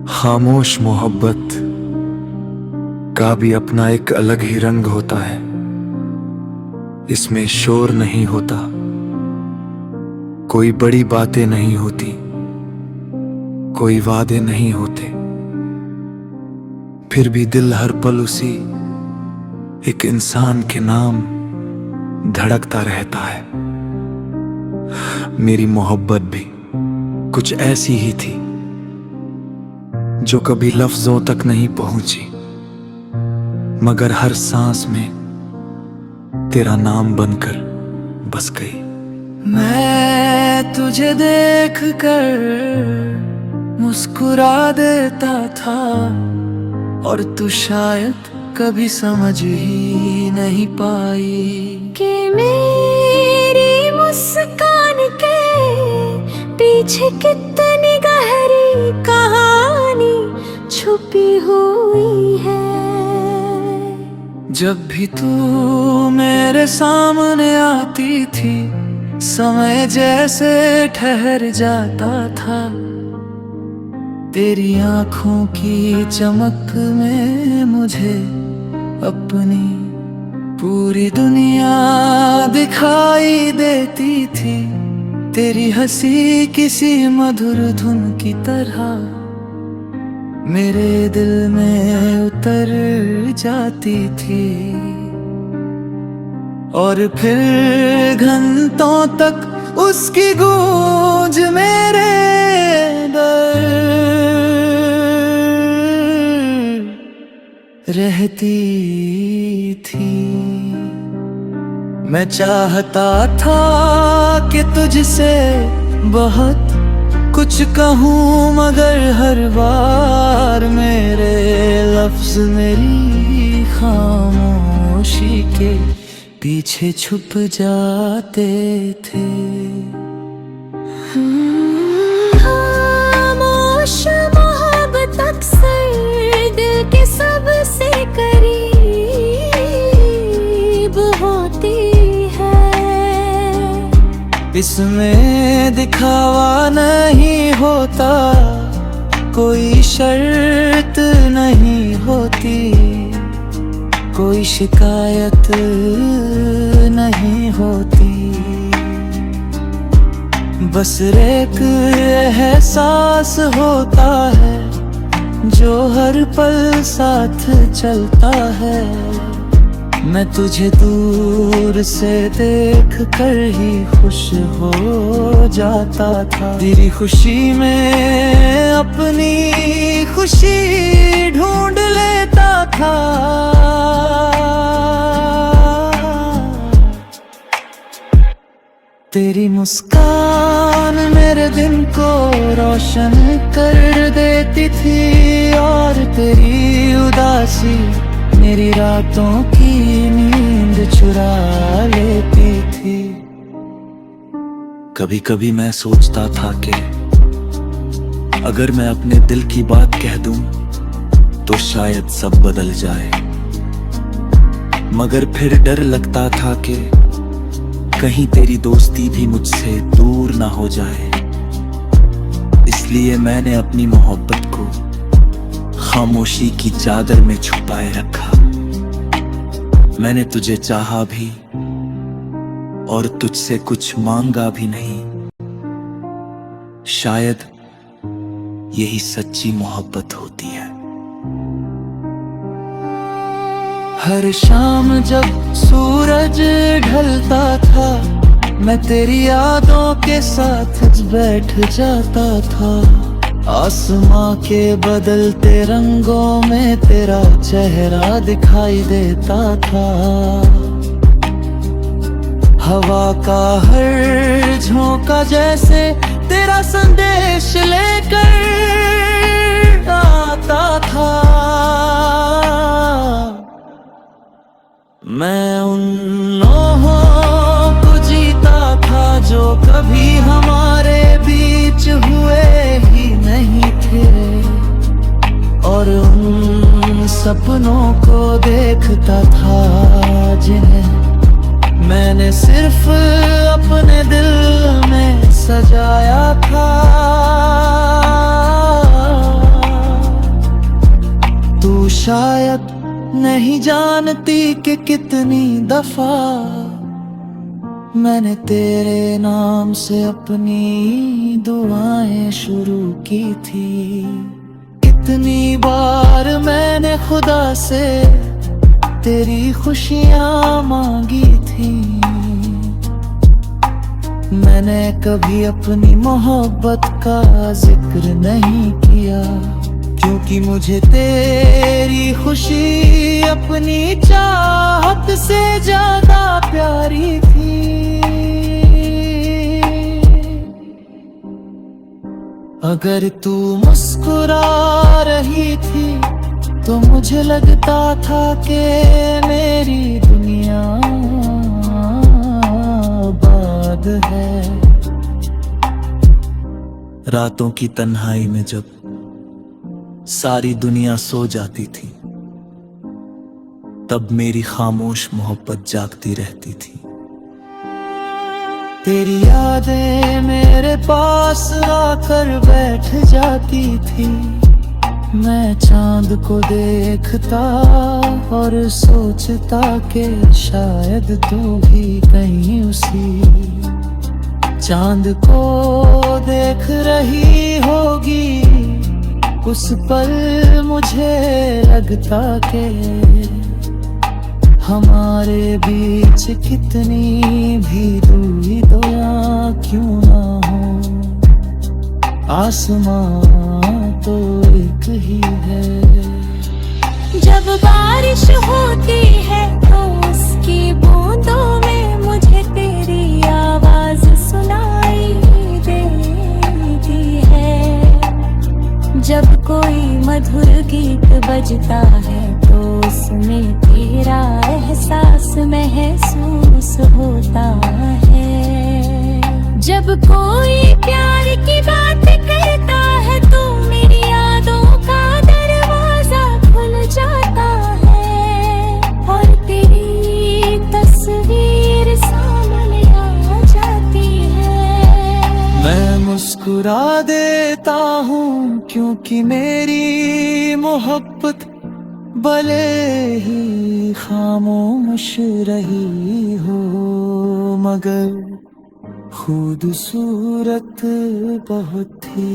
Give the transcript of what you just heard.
खामोश मोहब्बत का भी अपना एक अलग ही रंग होता है। इसमें शोर नहीं होता, कोई बड़ी बातें नहीं होती, कोई वादे नहीं होते, फिर भी दिल हर पल उसी एक इंसान के नाम धड़कता रहता है। मेरी मोहब्बत भी कुछ ऐसी ही थी, जो कभी लफ्जों तक नहीं पहुंची, मगर हर सांस में तेरा नाम बनकर बस गई। मैं तुझे देख कर मुस्कुरा देता था, और तू शायद कभी समझ ही नहीं पाई कि मेरी मुस्कान के पीछे कितनी गहरी कहानी छुपी हुई है। जब भी तू मेरे सामने आती थी, समय जैसे ठहर जाता था। तेरी आंखों की चमक में मुझे अपनी पूरी दुनिया दिखाई देती थी। तेरी हंसी किसी मधुर धुन की तरह मेरे दिल में उतर जाती थी, और फिर घंटों तक उसकी गूंज मेरे दर रहती थी। मैं चाहता था कि तुझसे बहुत कुछ कहूँ, मगर हर बार मेरे लफ्ज मेरी खामोशी के पीछे छुप जाते थे। खामोश मोहब्बत अक्सर दिल के सबसे करीब होती है। इसमें दिखावा नहीं होता, कोई शर्त नहीं होती, कोई शिकायत नहीं होती। बस एक एहसास होता है जो हर पल साथ चलता है। मैं तुझे दूर से देख कर ही खुश हो जाता था। तेरी खुशी में अपनी खुशी ढूंढ लेता था। तेरी मुस्कान मेरे दिन को रोशन कर देती थी, और तेरी उदासी मेरी रातों की नींद चुरा लेती थी। कभी कभी मैं सोचता था कि अगर मैं अपने दिल की बात कह दूं तो शायद सब बदल जाए, मगर फिर डर लगता था कि कहीं तेरी दोस्ती भी मुझसे दूर ना हो जाए। इसलिए मैंने अपनी मोहब्बत को खामोशी की चादर में छुपाए रखा। मैंने तुझे चाहा भी और तुझसे कुछ मांगा भी नहीं। शायद यही सच्ची मोहब्बत होती है। हर शाम जब सूरज ढलता था, मैं तेरी यादों के साथ बैठ जाता था। आसमां के बदलते रंगों में तेरा चेहरा दिखाई देता था। हवा का हर झोंका जैसे तेरा संदेश लेकर आता था। मैं उन लम्हों को जीता था जो कभी हमारे बीच हुए ही नहीं थे, और उन सपनों को देखता था जिन्हें मैंने सिर्फ अपने दिल में सजाया था। तू शायद नहीं जानती कि कितनी दफा मैंने तेरे नाम से अपनी दुआएं शुरू की थी। कितनी बार मैंने खुदा से तेरी खुशियां मांगी थी। मैंने कभी अपनी मोहब्बत का जिक्र नहीं किया, क्योंकि मुझे तेरी खुशी अपनी चाहत से ज्यादा प्यारी थी। अगर तू मुस्कुरा रही थी तो मुझे लगता था कि मेरी दुनिया आबाद है। रातों की तन्हाई में जब सारी दुनिया सो जाती थी, तब मेरी खामोश मोहब्बत जागती रहती थी। तेरी यादें मेरे पास आकर बैठ जाती थी। मैं चांद को देखता और सोचता कि शायद तू भी कहीं उसी चांद को देख रही होगी। उस पल मुझे लगता कि हमारे बीच कितनी भी दूरी तो यहाँ क्यों ना हो, आसमां तो एक ही है। जब बारिश होती है तो उसकी बूंदों में मुझे तेरी आवाज सुनाई देती है। जब कोई मधुर गीत बजता है तो उसमें तेरा एहसास महसूस होता है। जब कोई प्यार की बात करता है तो मेरी यादों का दरवाजा खुल जाता है और तेरी तस्वीर सामने आ जाती है। मैं मुस्कुरा देता हूँ क्योंकि मेरी मोहब्बत भले ही खामोश रही हो, मगर खूबसूरत बहुत थी।